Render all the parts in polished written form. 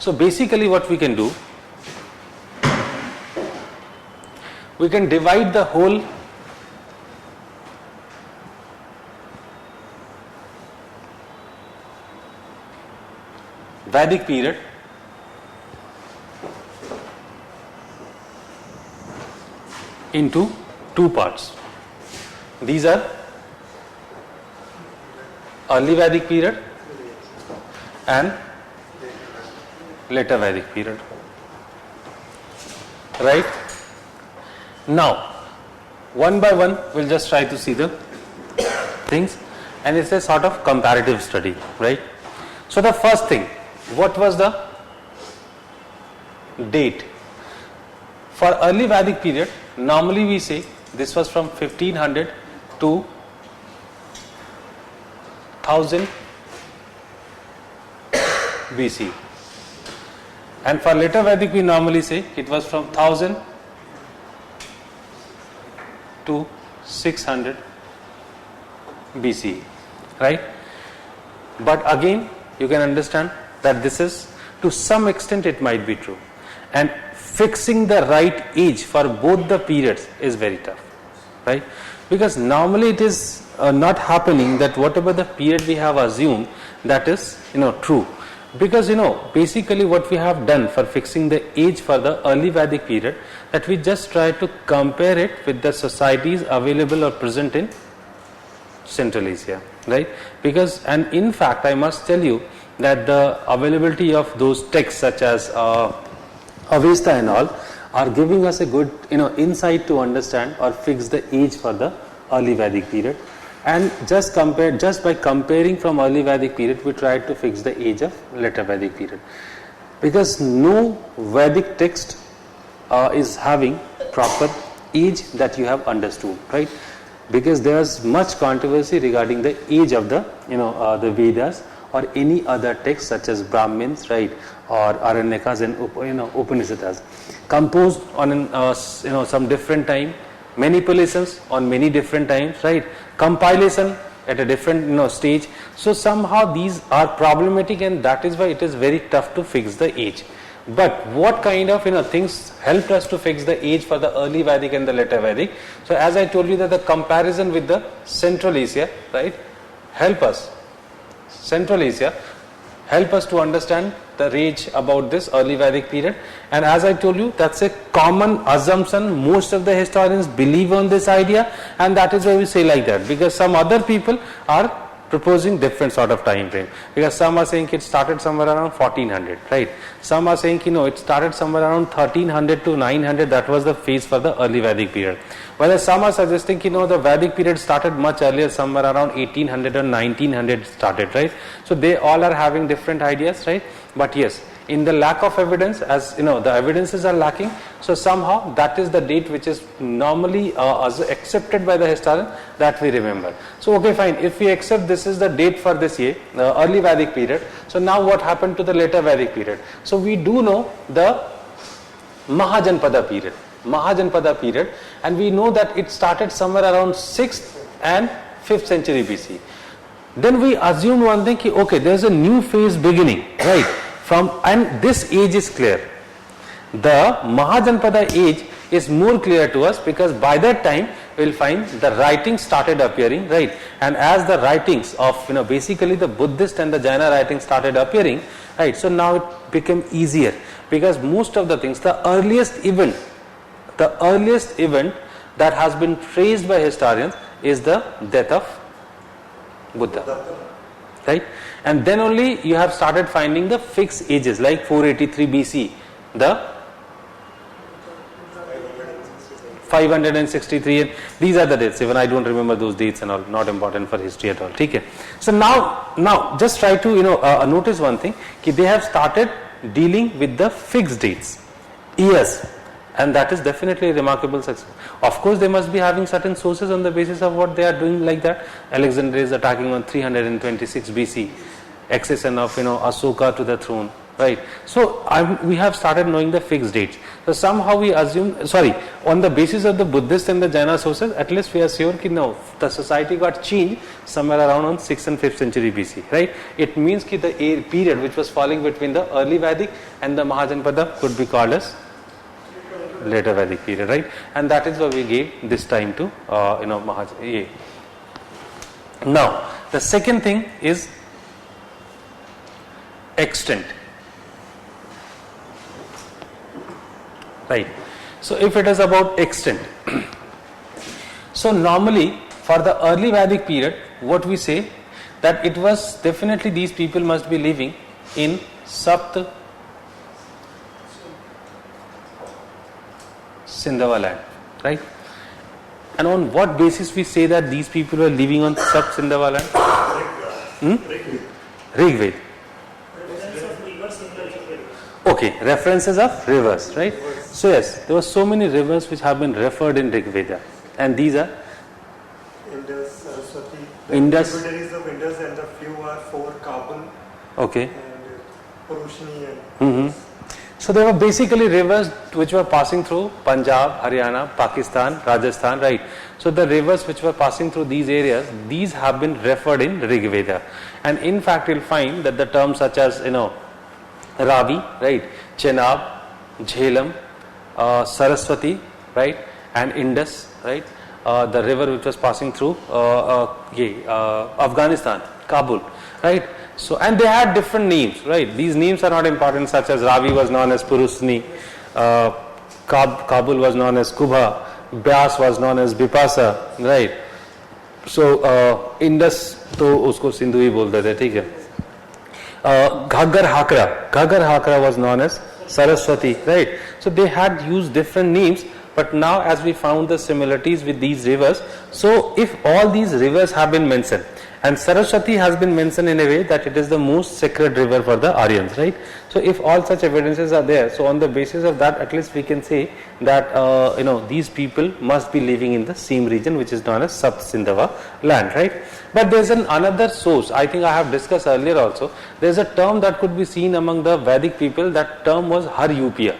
So basically what we can do, we can divide the whole Vedic period into two parts. These are early Vedic period and later Vedic period. Right? Now, one by one, we'll just try to see the things, and it's a sort of comparative study, right? So the first thing, what was the date? For early Vedic period, normally we say this was from 1500 to 1000 BC. And for later Vedic, we normally say it was from 1000 to 600 BC, right? But again, you can understand that this is, to some extent, it might be true. And fixing the right age for both the periods is very tough, right? Because normally it is not happening that whatever the period we have assumed, that is, true. Because, basically what we have done for fixing the age for the early Vedic period, that we just try to compare it with the societies available or present in Central Asia, right? Because, and in fact, I must tell you that the availability of those texts such as Avesta and all are giving us a good, insight to understand or fix the age for the early Vedic period. And just by comparing from early Vedic period, we tried to fix the age of later Vedic period. Because no Vedic text is having proper age that you have understood, right? Because there is much controversy regarding the age of the, the Vedas or any other text such as Brahmins, right, or Aranyakas and Upanishads, composed on some different time, manipulations on many different times, right, compilation at a different stage. So somehow these are problematic, and that is why it is very tough to fix the age. But what kind of things helped us to fix the age for the early Vedic and the later Vedic? So as I told you that the comparison with the Central Asia, right, Central Asia help us to understand the age about this early Vedic period. And as I told you, that's a common assumption. Most of the historians believe on this idea, and that is why we say like that, because some other people are proposing different sort of time frame, because some are saying it started somewhere around 1400, right? Some are saying it started somewhere around 1300 to 900, that was the phase for the early Vedic period. Whereas some are suggesting the Vedic period started much earlier, somewhere around 1800 or 1900 started, right? So they all are having different ideas, right? But yes, in the lack of evidence, as the evidences are lacking, so somehow that is the date which is normally accepted by the historian, that we remember. So okay, fine, if we accept this is the date for this year, the early Vedic period, so now what happened to the later Vedic period? So we do know the Mahajanpada period, and we know that it started somewhere around 6th and 5th century BC. Then we assume one thing, okay, there is a new phase beginning, right? And this age is clear. The Mahajanpada age is more clear to us, because by that time we will find the writings started appearing, right? And as the writings of basically the Buddhist and the Jaina writings started appearing, right? So now it became easier, because most of the things, the earliest event that has been traced by historians is the death of Buddha, right? And then only you have started finding the fixed ages, like 483 BC, the 563, and these are the dates. Even I don't remember those dates and all, not important for history at all. Okay. So now just try to notice one thing, they have started dealing with the fixed dates, years, and that is definitely a remarkable success. Of course, they must be having certain sources on the basis of what they are doing like that. Alexander is attacking on 326 BC, accession of Asoka to the throne, right? So we have started knowing the fixed dates. So somehow we assume, on the basis of the Buddhist and the Jaina sources, at least we are sure that no, the society got changed somewhere around on 6th and 5th century BC, right? It means that the period which was falling between the early Vedic and the Mahajanpada could be called as later Vedic period, right? And that is why we gave this time to Mahajanpada. Now the second thing is extent, right? So if it is about extent, so normally for the early Vedic period, what we say that it was definitely these people must be living in Sapt Sindhava land, right? And on what basis we say that these people were living on Sapt Sindhava land? Rig Veda. Okay, references of rivers, right? So yes, there were so many rivers which have been referred in Rig Veda, and these are Indus, Saraswati. Indus. Tributaries of Indus, and the few are for Kabul. Okay. And Purushni and. So there were basically rivers which were passing through Punjab, Haryana, Pakistan, Rajasthan, right? So the rivers which were passing through these areas, these have been referred in Rig Veda, and in fact you'll find that the terms such as Ravi, right, Chenab, Jhelum, Saraswati, right, and Indus, right, the river which was passing through Afghanistan, Kabul, right. So, and they had different names, right? These names are not important, such as Ravi was known as Purusni, Kabul was known as Kubha, Byas was known as Bipasa, right? So Indus तो उसको सिंधु ही बोलते थे, ठीक है. Ghaggar Hakra was known as Saraswati, right? So they had used different names, but now as we found the similarities with these rivers, so if all these rivers have been mentioned, and Saraswati has been mentioned in a way that it is the most sacred river for the Aryans, right? So if all such evidences are there, so on the basis of that, at least we can say that these people must be living in the same region which is known as Sapt Sindhava land, right? But there's another source, I think I have discussed earlier also. There's a term that could be seen among the Vedic people. That term was Haryupya,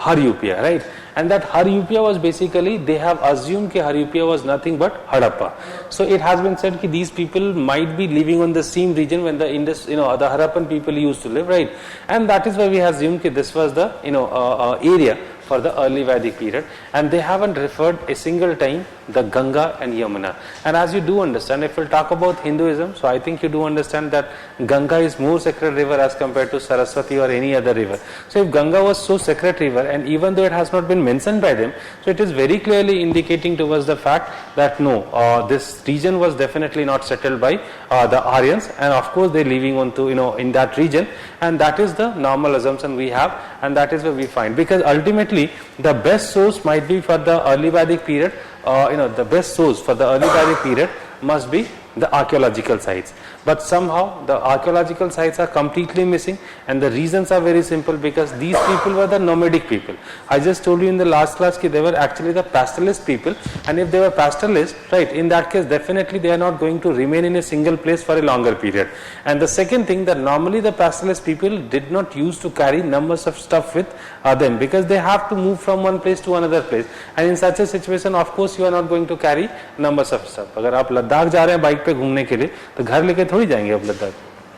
right? And that Haryupya was basically, they have assumed that Haryupya was nothing but Harappa. So it has been said that these people might be living on the same region when the Indus, the Harappan people used to live, right? And that is why we assumed that this was the area for the early Vedic period, and they haven't referred a single time the Ganga and Yamuna. And as you do understand, if we'll talk about Hinduism, so I think you do understand that Ganga is more sacred river as compared to Saraswati or any other river. So if Ganga was so sacred river, and even though it has not been mentioned by them, so it is very clearly indicating towards the fact that no, this region was definitely not settled by the Aryans, and of course they living on to in that region, and that is the normal assumption we have, and that is where we find, because ultimately the best source might be for the early Vedic period. The best source for the early Vedic period must be the archaeological sites, but somehow the archaeological sites are completely missing, and the reasons are very simple, because these people were the nomadic people. I just told you in the last class that they were actually the pastoralist people, and if they were pastoralist, right, in that case definitely they are not going to remain in a single place for a longer period. And the second thing, that normally the pastoralist people did not use to carry numbers of stuff with them, because they have to move from one place to another place, and in such a situation of course you are not going to carry numbers of stuff. अगर आप लद्दाख जा रहे हैं bike पे घूमने के लिए, तो घर लेके थोड़ी जाएंगे आप लद्दाख,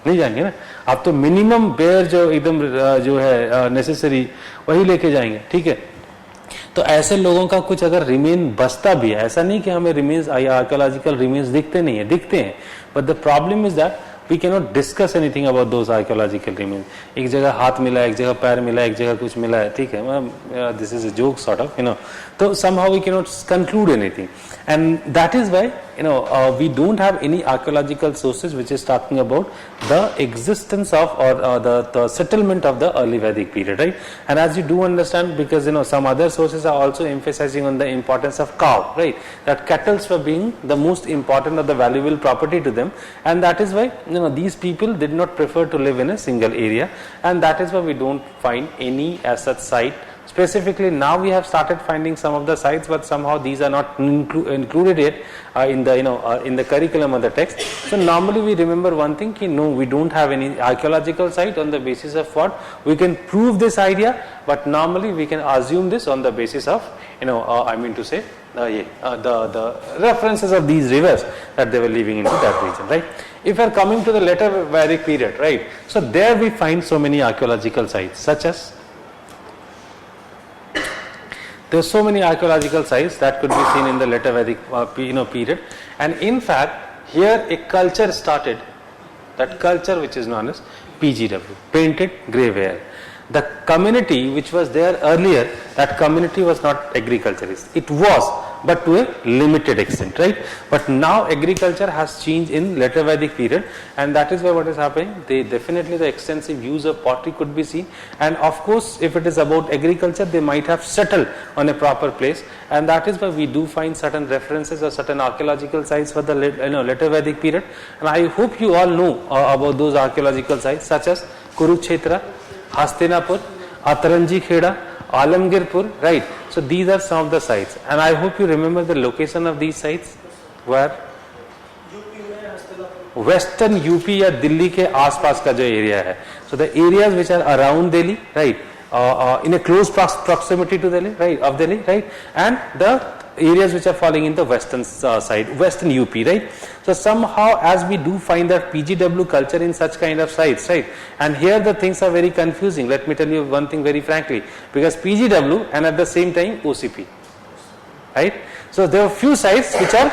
नहीं जाएंगे ना. आप तो मिनिमम बेयर जो एकदम जो है नेसेसरी वही लेके जाएंगे, ठीक है. तो ऐसे लोगों का कुछ अगर रिमेन बचता भी है, ऐसा नहीं कि हमें रिमेन्स आर्कियोलॉजिकल रिमेन्स दिखते नहीं है, दिखते हैं, but the problem is that we cannot discuss anything about those archaeological remains. एक जगह हाथ मिला, एक जगह पैर मिला, एक जगह कुछ मिला है, ठीक है, this is a joke sort of, so somehow we cannot conclude anything, and that is why we don't have any archaeological sources which is talking about the existence of or the settlement of the early Vedic period, right? And as you do understand, because some other sources are also emphasizing on the importance of cow, right? That cattle were being the most important or the valuable property to them, and that is why these people did not prefer to live in a single area, and that is why we don't find any as such site Specifically, now we have started finding some of the sites, but somehow these are not included yet in the in the curriculum of the text. So normally we remember one thing: ki no, we don't have any archaeological site. On the basis of what we can prove this idea, but normally we can assume this on the basis of I mean to say the references of these rivers that they were living into that region, right? If we are coming to the later Vedic period, right? So there we find so many archaeological sites, such as there are so many archaeological sites that could be seen in the later Vedic period, and in fact here a culture started, that culture which is known as PGW, painted grey ware. The community which was there earlier, that community was not agriculturist. It was, but to a limited extent, right? But now agriculture has changed in later Vedic period, and that is why what is happening, definitely the extensive use of pottery could be seen, and of course if it is about agriculture, they might have settled on a proper place, and that is why we do find certain references or certain archaeological sites for the later Vedic period. And I hope you all know about those archaeological sites, such as Kurukshetra, Hastinapur, Ataranji Kheda, Alamgirpur, right? So these are some of the sites, and I hope you remember the location of these sites. Where? Western UP या दिल्ली के आसपास का जो area है. So the areas which are around Delhi, right, in a close proximity to Delhi, right, of Delhi, right, and the areas which are falling in the western side, western UP, right. So somehow, as we do find that PGW culture in such kind of sites, right, and here the things are very confusing. Let me tell you one thing very frankly, because PGW and at the same time OCP, right. So there are few sites which are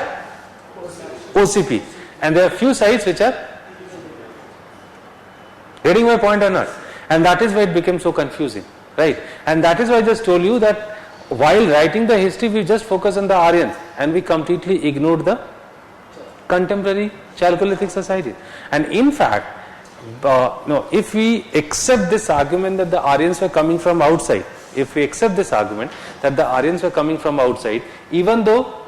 OCP, and there are few sites which are, getting my point or not? And that is why it became so confusing, right? And that is why I just told you that while writing the history, we just focus on the Aryans and we completely ignored the contemporary Chalcolithic society. And in fact, if we accept this argument that the Aryans were coming from outside, if we accept this argument that the Aryans were coming from outside, even though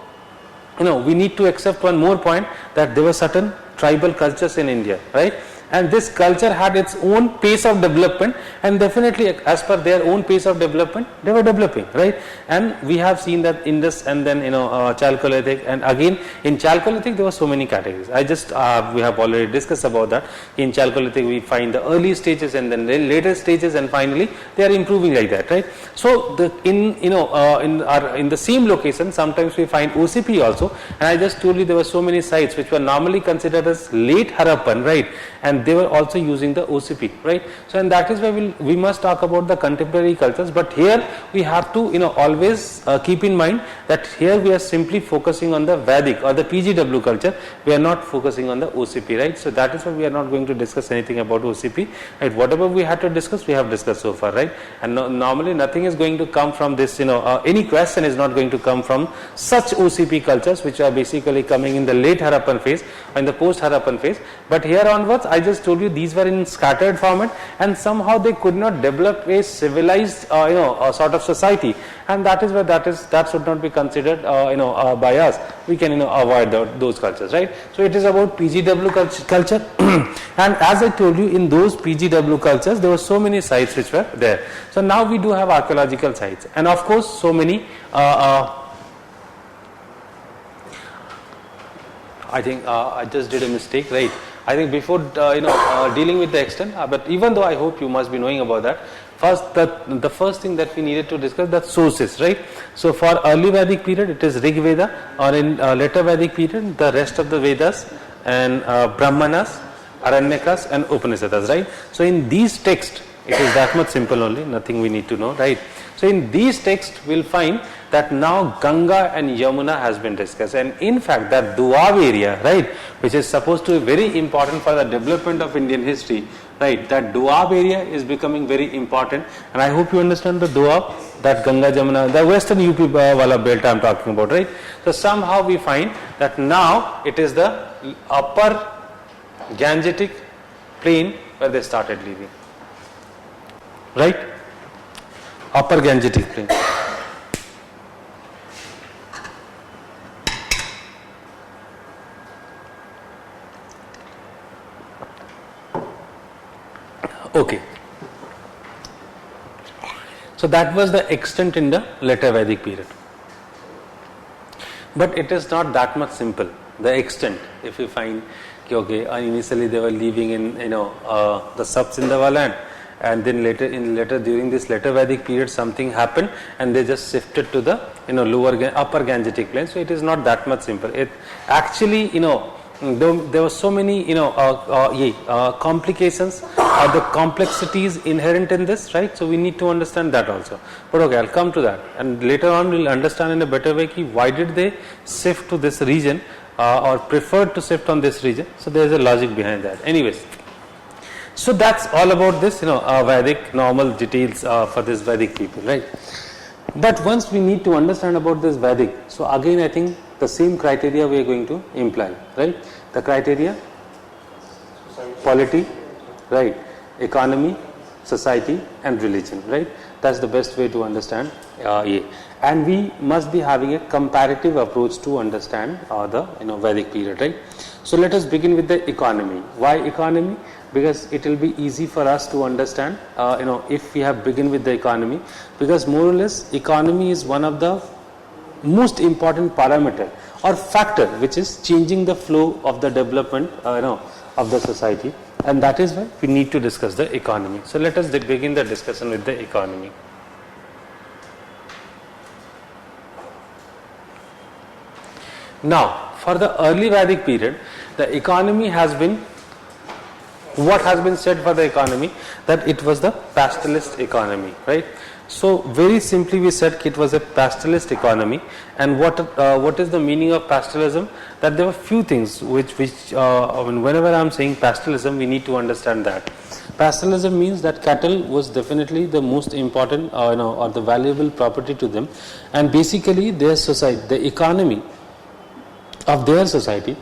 we need to accept one more point, that there were certain tribal cultures in India, right? And this culture had its own pace of development, and definitely as per their own pace of development, they were developing, right? And we have seen that Indus and then Chalcolithic, and again in Chalcolithic there were so many categories. We have already discussed about that. In Chalcolithic we find the early stages and then the later stages, and finally they are improving like that, right? So in the same location sometimes we find OCP also, and I just told you there were so many sites which were normally considered as late Harappan, right? And they were also using the OCP, right? So and that is why we must talk about the contemporary cultures, but here we have to always keep in mind that here we are simply focusing on the Vedic or the PGW culture. We are not focusing on the OCP, right? So that is why we are not going to discuss anything about OCP, right? Whatever we had to discuss, we have discussed so far, right? And normally nothing is going to come from this, any question is not going to come from such OCP cultures which are basically coming in the late Harappan phase or in the post Harappan phase. But here onwards, I just told you these were in scattered format, and somehow they could not develop a civilized sort of society, and that is why that should not be considered by us. We can avoid those cultures, right? So it is about PGW culture and as I told you, in those PGW cultures there were so many sites which were there. So now we do have archaeological sites, and of course so many I think I just did a mistake, right? I think before dealing with the extent, but even though I hope you must be knowing about that, first the first thing that we needed to discuss, the sources, right? So for early Vedic period it is Rig Veda, or in later Vedic period the rest of the Vedas and Brahmanas, Aranyakas and Upanishads, right? So in these texts it is that much simple only, nothing we need to know, right? So in these texts we'll find that now Ganga and Yamuna has been discussed, and in fact that Doab area, right, which is supposed to be very important for the development of Indian history, right, that Doab area is becoming very important, and I hope you understand the Doab, that Ganga Jamuna, the western UP wala belt I am talking about, right? So somehow we find that now it is the upper Gangetic plain where they started living, right? Upper Gangetic plain. Okay. So that was the extent in the later Vedic period. But it is not that much simple. The extent, if you find, okay, initially they were living in the sub-Sindhava land, and then later during this later Vedic period something happened, and they just shifted to the upper Gangetic plain. So it is not that much simple. It actually there were so many complications or the complexities inherent in this, right? So we need to understand that also. But okay, I'll come to that, and later on we'll understand in a better way why did they shift to this region or preferred to shift on this region. So there is a logic behind that. Anyways, so that's all about this Vedic normal details for this Vedic people, right? But once we need to understand about this Vedic, so again I think the same criteria we are going to imply, right? The criteria, polity, right? Economy, society and religion, right? That's the best way to understand and we must be having a comparative approach to understand the Vedic period, right? So let us begin with the economy. Why economy? Because it will be easy for us to understand if we have begin with the economy, because more or less economy is one of the most important parameter or factor which is changing the flow of the development of the society, and that is why we need to discuss the economy. So let us begin the discussion with the economy. Now for the early Vedic period, the economy has been, what has been said for the economy, that it was the pastoralist economy, right? So very simply we said it was a pastoralist economy. And what is the meaning of pastoralism? That there were few things which whenever I am saying pastoralism, we need to understand that pastoralism means that cattle was definitely the most important or the valuable property to them, and basically their society, the economy of their society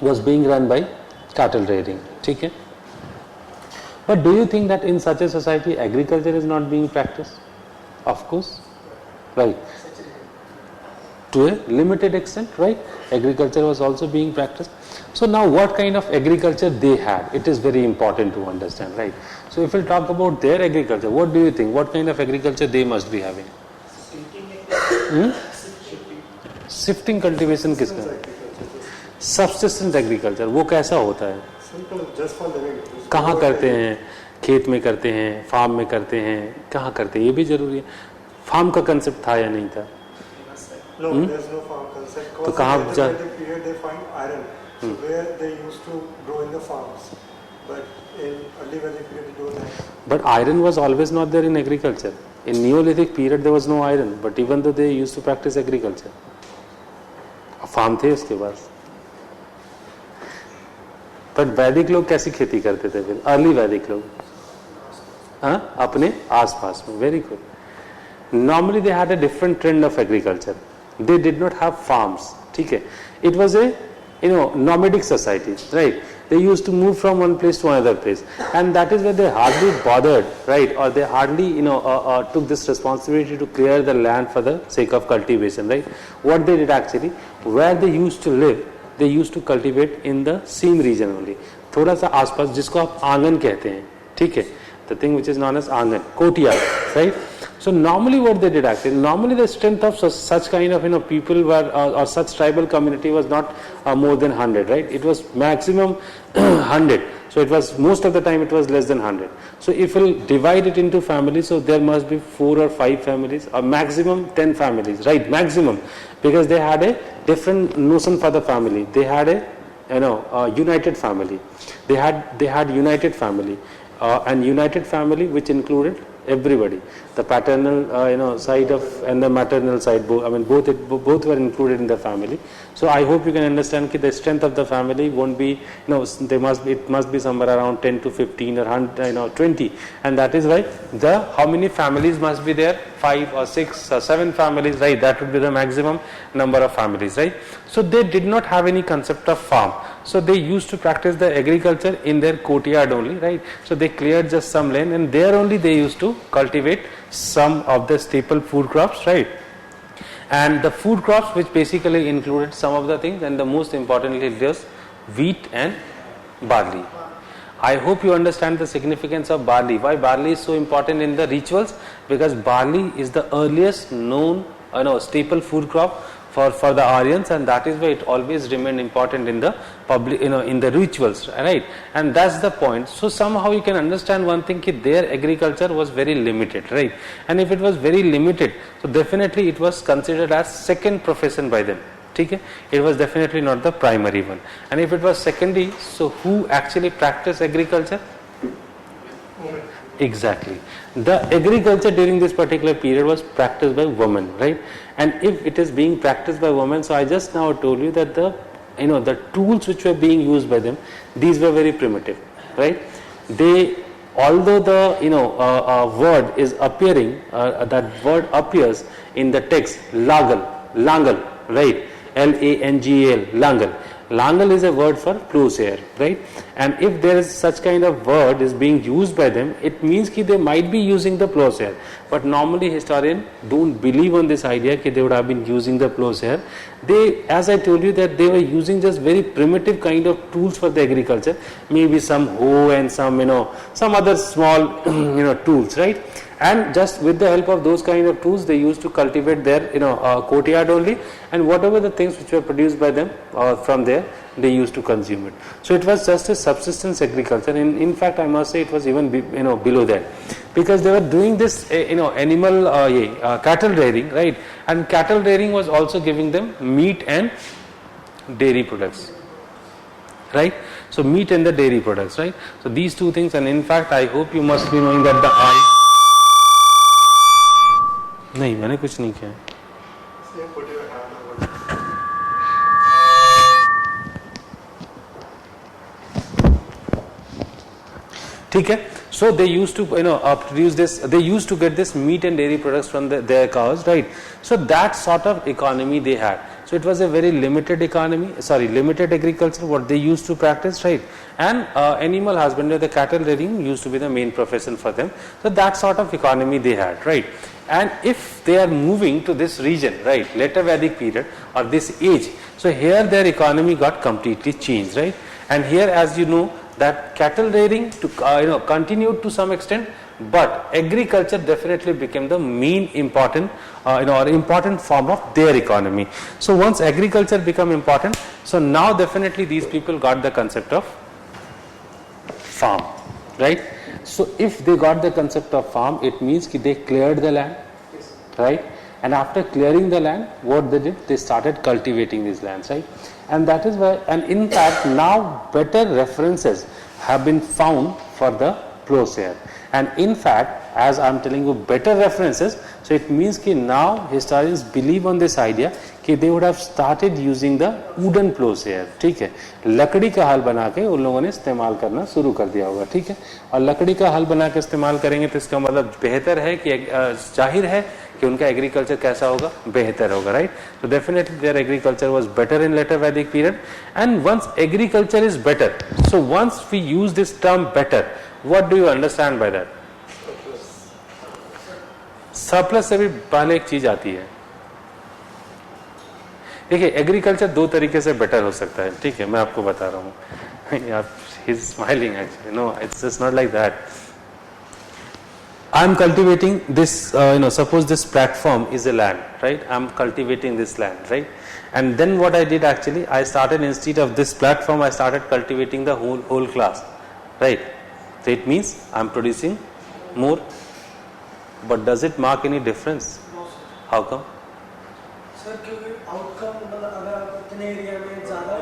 was being run by cattle raiding. Okay? But do you think that in such a society agriculture is not being practiced? Of course, right? To a limited extent, right? Agriculture was also being practiced. So now what kind of agriculture they had? It is very important to understand, right? So if we talk about their agriculture, what do you think? What kind of agriculture they must be having? Shifting cultivation किसका? Subsistence agriculture. वो कैसा होता है? कहाँ करते हैं? खेत में करते हैं, फार्म में करते हैं, कहाँ करते हैं? ये भी जरूरी है. फार्म का कंसेप्ट था या नहीं था? No, there's no farm concept. तो कहाँ जा? Period they find iron, so where they used to grow in the farms, but in early Vedic period they don't have. But iron was always not there in agriculture. In Neolithic period there was no iron, but even though they used to practice agriculture, farm थे उसके पास. But वैदिक लोग कैसी खेती करते थे फिर? Early वैदिक लोग अपने आसपास में. Very good. Normally they had a different trend of agriculture. They did not have farms. ठीक है. It was a nomadic society, right? They used to move from one place to another place, and that is where they hardly bothered, right? Or they hardly took this responsibility to clear the land for the sake of cultivation, right? What they did actually, where they used to live, they used to cultivate in the same region only. थोड़ा सा आसपास, जिसको आप आंगन कहते हैं, ठीक है? The thing which is known as आंगन, courtyard, right? So normally what they did actually, normally the strength of such kind of people were or such tribal community was not more than 100, right? It was maximum 100. So it was, most of the time it was less than 100. So if we'll divide it into families, so there must be 4 or 5 families, or maximum 10 families, right? Maximum, because they had a different notion for the family. They had a united family. They had united family, and united family which included everybody, the paternal side of and the maternal side, both were included in the family. So I hope you can understand that the strength of the family won't be, it must be somewhere around 10 to 15 or 100, 20, and that is why how many families must be there? 5 or 6 or 7 families, right? That would be the maximum number of families, right? So they did not have any concept of farm. So they used to practice the agriculture in their courtyard only, right? So they cleared just some land, and there only they used to cultivate some of the staple food crops, right? And the food crops which basically included some of the things, and the most importantly it was wheat and barley. I hope you understand the significance of barley. Why barley is so important in the rituals? Because barley is the earliest known staple food crop for the Aryans, and that is why it always remained important in the public, in the rituals, right? And that's the point. So somehow you can understand one thing, that their agriculture was very limited, right? And if it was very limited, so definitely it was considered as second profession by them. Okay? It was definitely not the primary one. And if it was secondary, so who actually practiced agriculture? Exactly. The agriculture during this particular period was practiced by women, right? And if it is being practiced by women, so I just now told you that the tools which were being used by them, these were very primitive, right? Although the word is appearing, that word appears in the text, langal, right? Langal, langal. Langal is a word for plowshare, right? And if there is such kind of word is being used by them, it means that they might be using the plowshare. But normally historians don't believe on this idea that they would have been using the plowshare. They, as I told you, that they were using just very primitive kind of tools for the agriculture, maybe some hoe and some other small tools, right? And just with the help of those kind of tools, they used to cultivate their courtyard only, and whatever the things which were produced by them from there, they used to consume it. So it was just a subsistence agriculture. In fact, I must say it was even below that, because they were doing this animal cattle rearing, right? And cattle rearing was also giving them meat and dairy products, right? So meat and the dairy products, right? So these two things, and in fact, I hope you must be knowing that the eye. नहीं, मैंने कुछ नहीं किया. ठीक है. So they used to produce this. They used to get this meat and dairy products from their cows, right? So that sort of economy they had. So it was a very limited limited agriculture what they used to practice, right? And animal husbandry, the cattle rearing used to be the main profession for them. So that sort of economy they had, right? And if they are moving to this region, right, later Vedic period or this age, so here their economy got completely changed, right? And here, as you know, that cattle rearing continued to some extent, but agriculture definitely became the main important or important form of their economy. So once agriculture became important, so now definitely these people got the concept of farm, right? So if they got the concept of farm, it means that they cleared the land, right? And after clearing the land, what they did, they started cultivating these lands, right? And that is why, and in fact, now better references have been found for the plowshare. And in fact, as I am telling you, better references, so it means that now historians believe on this idea that they would have started using the wooden plowshare, ठीक है? लकड़ी का हल बना के उन लोगों ने इस्तेमाल करना शुरू कर दिया होगा, ठीक है? और लकड़ी का हल बना के इस्तेमाल करेंगे तो इसका मतलब बेहतर है कि जाहिर है कि उनका एग्रीकल्चर कैसा होगा, बेहतर होगा, right? So definitely their agriculture was better in later Vedic period. And once agriculture is better, so once we use this term better, what do you understand by that? Surplus से भी पहले एक चीज आती है. देखिए, एग्रीकल्चर दो तरीके से बेटर हो सकता है, ठीक है? मैं आपको बता रहा हूँ. He is smiling actually. No, it's just not like that. I'm cultivating this, suppose this platform is a land, right? I'm cultivating this land, right? And then what I did actually, I started, instead of this platform, I started cultivating the whole class, right? So it means I'm producing more, but does it mark any difference? No, sir. How come? Sir क्योंकि outcome मतलब अगर आप इतने area में ज़्यादा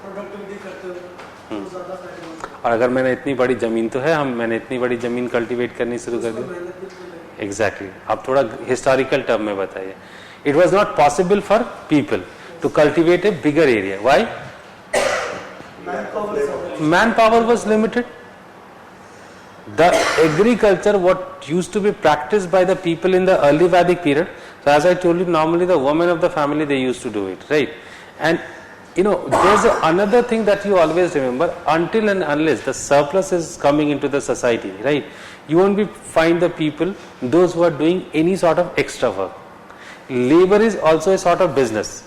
productivity करते हो तो ज़्यादा फायदा होता है. और अगर मैंने इतनी बड़ी जमीन तो है, मैंने इतनी बड़ी जमीन कल्टीवेट करनी शुरू कर दी. एग्जैक्टली. आप थोड़ा हिस्टोरिकल टर्म में बताइए. It was not possible for people to cultivate a bigger area. Why? Manpower was limited. The agriculture what used to be practiced by the people in the early Vedic period, so as I told you, normally the women of the family, they used to do it, right? And there's another thing that you always remember, until and unless the surplus is coming into the society, right, you won't find the people, those who are doing any sort of extra work. Labor is also a sort of business.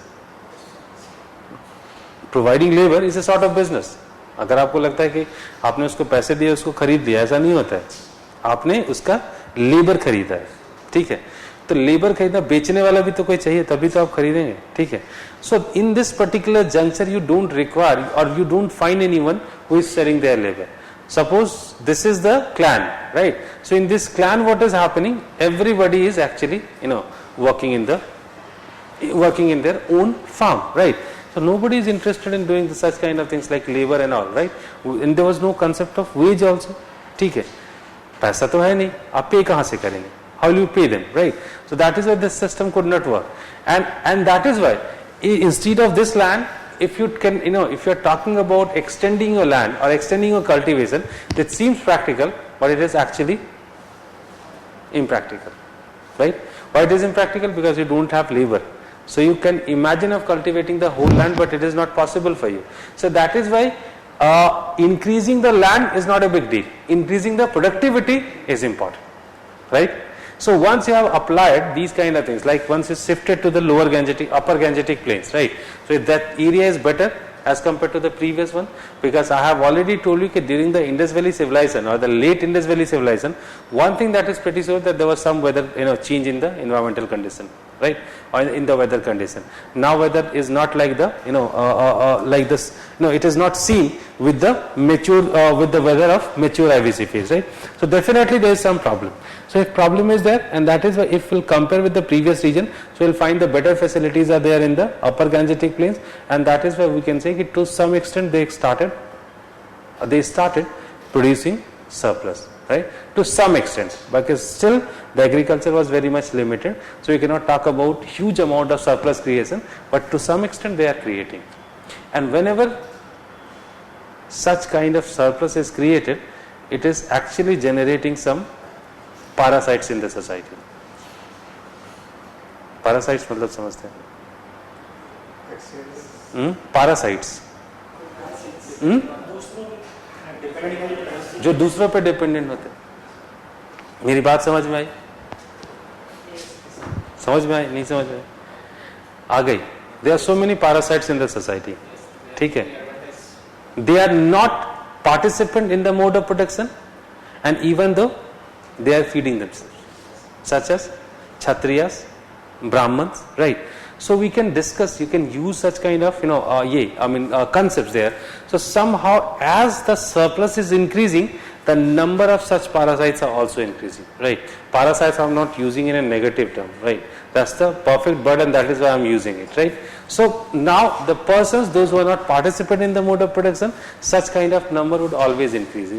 Providing labor is a sort of business, अगर आपको लगता है कि आपने उसको पैसे दिए उसको खरीद लिया, ऐसा नहीं होता है, आपने उसका लेबर खरीदा है, ठीक है, तो लेबर खरीदा, बेचने वाला भी तो कोई चाहिए तभी तो आप खरीदेंगे, ठीक है. So in this particular juncture you don't require or you don't find anyone who is selling their labour. Suppose this is the clan, right? So in this clan what is happening, everybody is actually working in their own farm, right? So nobody is interested in doing such kind of things like labor and all, right? And there was no concept of wage also, ठीक है, पैसा तो है नहीं, आप पे कहाँ से करेंगे, how will you pay them, right? So that is why this system could not work, and that is why instead of this land, if you can, if you are talking about extending your land or extending your cultivation, it seems practical, but it is actually impractical, right? Why it is impractical? Because you don't have labor. So you can imagine of cultivating the whole land, but it is not possible for you. So that is why increasing the land is not a big deal. Increasing the productivity is important, right? So once you have applied these kind of things, like once you shifted to the lower Gangetic, upper Gangetic plains, right? So if that area is better as compared to the previous one, because I have already told you that during the Indus Valley civilization or the late Indus Valley civilization, one thing that is pretty sure that there was some weather, change in the environmental condition, right? Or in the weather condition. Now weather is not like the, like this, it is not seen with the mature, with the weather of mature IVC phase, right? So definitely there is some problem. So if problem is there, and that is why if we'll compare with the previous region, so we'll find the better facilities are there in the upper Gangetic plains, and that is why we can say that to some extent they started producing surplus, right? To some extent, because still the agriculture was very much limited, so we cannot talk about huge amount of surplus creation, but to some extent they are creating. And whenever such kind of surplus is created, it is actually generating some parasites in the society. Parasites मतलब समझते हैं? Parasites. जो दूसरों पे dependent होते हैं. मेरी बात समझ में आई? समझ में आई? नहीं समझ में आई? आ गई. There are so many parasites in the society. ठीक है? They are not participant in the mode of production, and even though they are feeding themselves, such as Kshatriyas, Brahmans, right? So we can discuss, you can use such kind of, concepts there. So somehow as the surplus is increasing, the number of such parasites are also increasing, right? Parasites I'm not using in a negative term, right? That's the perfect word, and that is why I'm using it, right? So now the persons, those who are not participant in the mode of production, such kind of number would always increase,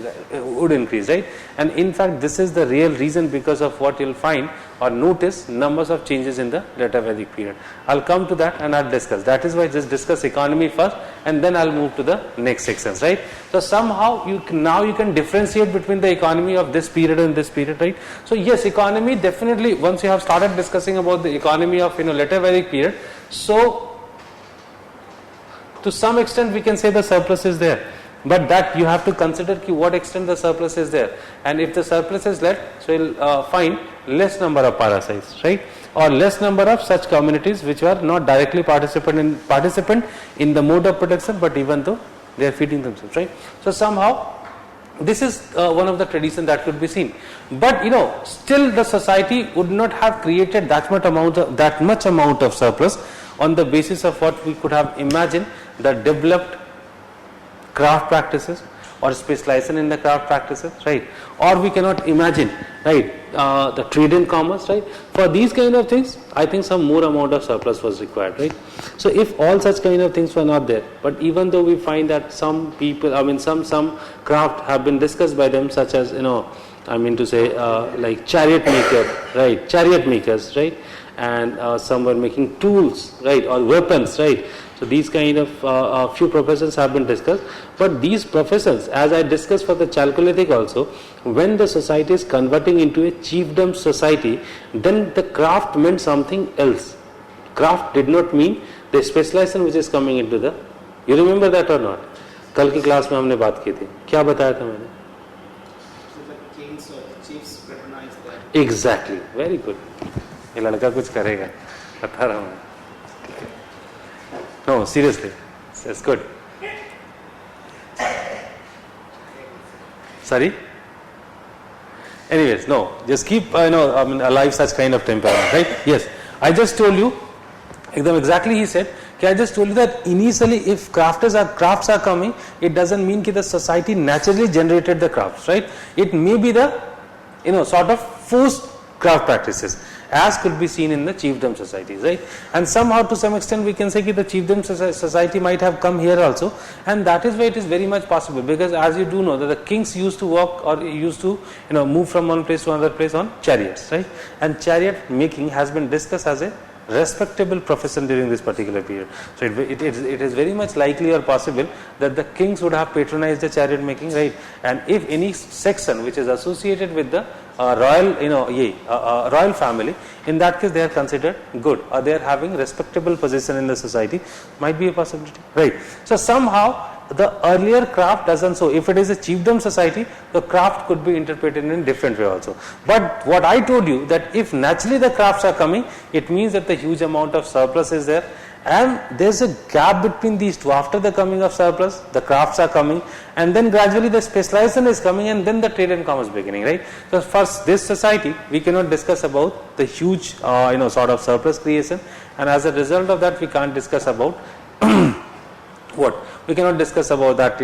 right? And in fact, this is the real reason because of what you'll find or notice numbers of changes in the later Vedic period. I'll come to that and I'll discuss. That is why just discuss economy first, and then I'll move to the next sections, right? So somehow you can differentiate between the economy of this period and this period, right? So yes, economy definitely, once you have started discussing about the economy of later Vedic period, so to some extent we can say the surplus is there, but that you have to consider to what extent the surplus is there, and if the surplus is less, so you'll find less number of parasites, right? Or less number of such communities which were not directly participant in the mode of production, but even though they are feeding themselves, right? So somehow this is one of the tradition that could be seen, but still the society would not have created that much amount of surplus on the basis of what we could have imagined, the developed craft practices or specialization in the craft practices, right? Or we cannot imagine, right, the trade and commerce, right? For these kind of things, I think some more amount of surplus was required, right? So if all such kind of things were not there, but even though we find that some people, some craft have been discussed by them, such as like chariot makers, right? And some were making tools, right, or weapons, right? So these kind of few professions have been discussed, but these professions, as I discussed for the Chalcolithic also, when the society is converting into a chiefdom society, then the craft meant something else. Craft did not mean the specialization which is coming into the. You remember that or not? कल की class में हमने बात की थी. क्या बताया था मैंने? Exactly. Very good. ये लड़का कुछ करेगा. बता रहा हूँ. No, seriously, it's good. Sorry? Anyways, no, just keep, alive such kind of temperament, right? Yes, I just told you, exactly he said, I just told you that initially if crafts are coming, it doesn't mean that the society naturally generated the crafts, right? It may be the, sort of forced craft practices, as could be seen in the chiefdom societies, right? And somehow to some extent we can say that the chiefdom society might have come here also, and that is why it is very much possible, because as you do know that the kings used to walk or used to move from one place to another place on chariots, right? And chariot making has been discussed as a respectable profession during this particular period. So it is very much likely or possible that the kings would have patronized the chariot making, right? And if any section which is associated with the royal family, in that case they are considered good, or they are having respectable position in the society, might be a possibility, right? So somehow the earlier craft doesn't, so if it is a chiefdom society, the craft could be interpreted in different way also. But what I told you, that if naturally the crafts are coming, it means that the huge amount of surplus is there, and there's a gap between these two. After the coming of surplus, the crafts are coming, and then gradually the specialization is coming, and then the trade and commerce beginning, right? So for this society, we cannot discuss about the huge sort of surplus creation, and as a result of that we can't discuss about what? We cannot discuss about that,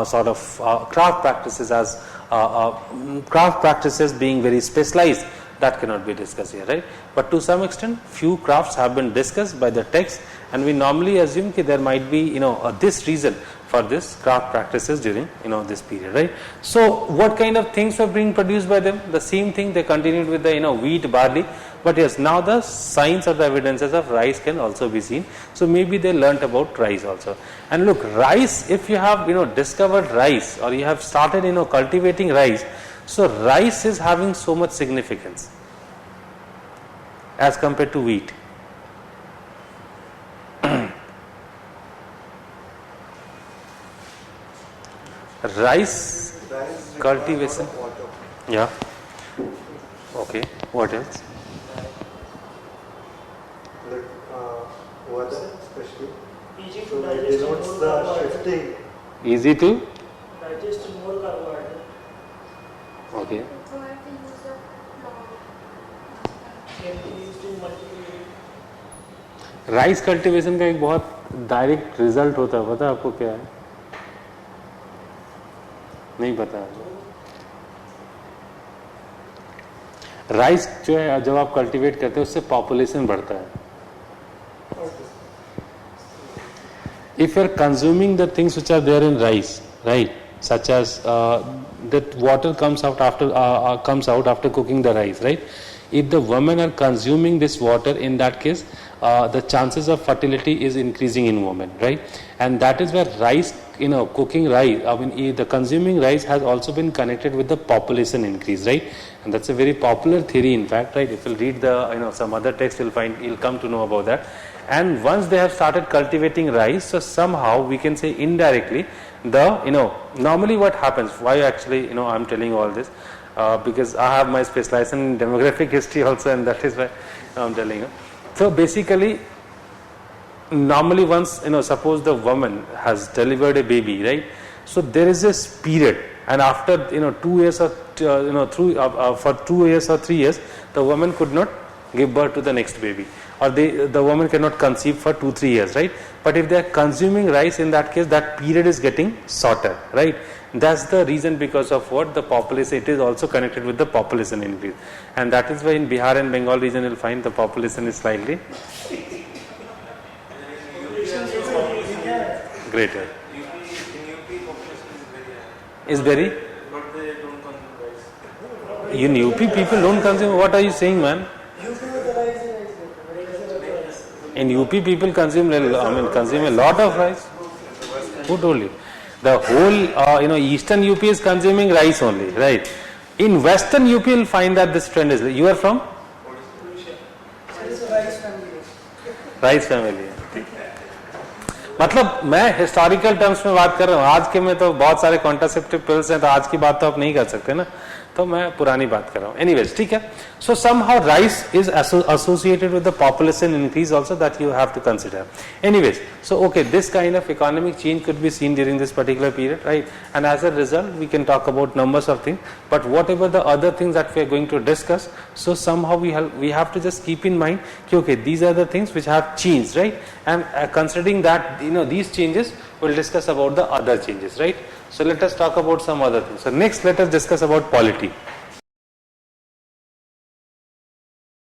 sort of craft practices as craft practices being very specialized. That cannot be discussed here, right? But to some extent, few crafts have been discussed by the text, and we normally assume that there might be, this reason for this craft practices during, this period, right? So, what kind of things were being produced by them? The same thing they continued with the, wheat, barley. But yes, now the signs or the evidences of rice can also be seen. So maybe they learnt about rice also. And look, rice, if you have discovered rice, or you have started cultivating rice, so rice is having so much significance as compared to wheat. Rice cultivation. Yeah. Okay. What else? Water especially. Easy to So it digest denotes more the carbohydrate. shifting. Easy to? Digest more carbohydrate. Okay. Require the use of flour. Can be used to multiply. Rice cultivation का एक बहुत direct result होता है, पता है आपको क्या है? नहीं पता है? राइस जो है जब आप कल्टीवेट करते हैं उससे पॉपुलेशन बढ़ता है. If you are consuming the things which are there in rice, right, such as that water comes out after cooking the rice, right? If the women are consuming this water, in that case, the chances of fertility is increasing in women, right? And that is where rice, cooking rice, the consuming rice has also been connected with the population increase, right? And that's a very popular theory, in fact, right? If you'll read the, some other text, you'll come to know about that. And once they have started cultivating rice, so somehow we can say indirectly, normally what happens, why actually, I'm telling you all this, because I have my specialization in demographic history also, and that is why I'm telling you. So basically, normally once, suppose the woman has delivered a baby, right? So there is this period, and after, 2 years or, for 2 years or 3 years, the woman could not give birth to the next baby, or the woman cannot conceive for 2-3 years, right? But if they are consuming rice, in that case, that period is getting shorter, right? That's the reason, because of what? The population, it is also connected with the population increase. And that is why in Bihar and Bengal region, you'll find the population is slightly greater. Is very? But they don't consume rice. In UP, people don't consume. What are you saying, man? In UP, people consume a lot of rice. Who told you? The whole, eastern UP is consuming rice only, right? In western UP, you'll find that this trend is. You are from? Rice family है. मतलब मैं historical terms में बात कर रहा हूँ. आज के में तो बहुत सारे कॉन्ट्रासेप्टिव पिल्स हैं, तो आज की बात तो आप नहीं कर सकते ना. तो मैं पुरानी बात कर रहा हूँ. Anyways, ठीक है. So somehow rice is associated with the population increase also that you have to consider. Anyways, so okay, this kind of economic change could be seen during this particular period, right? And as a result, we can talk about numbers of things. But whatever the other things that we are going to discuss, so somehow we have to just keep in mind, okay, these are the things which have changed, right? And considering that, these changes, we'll discuss about the other changes, right? So let us talk about some other things. So next, let us discuss about polity.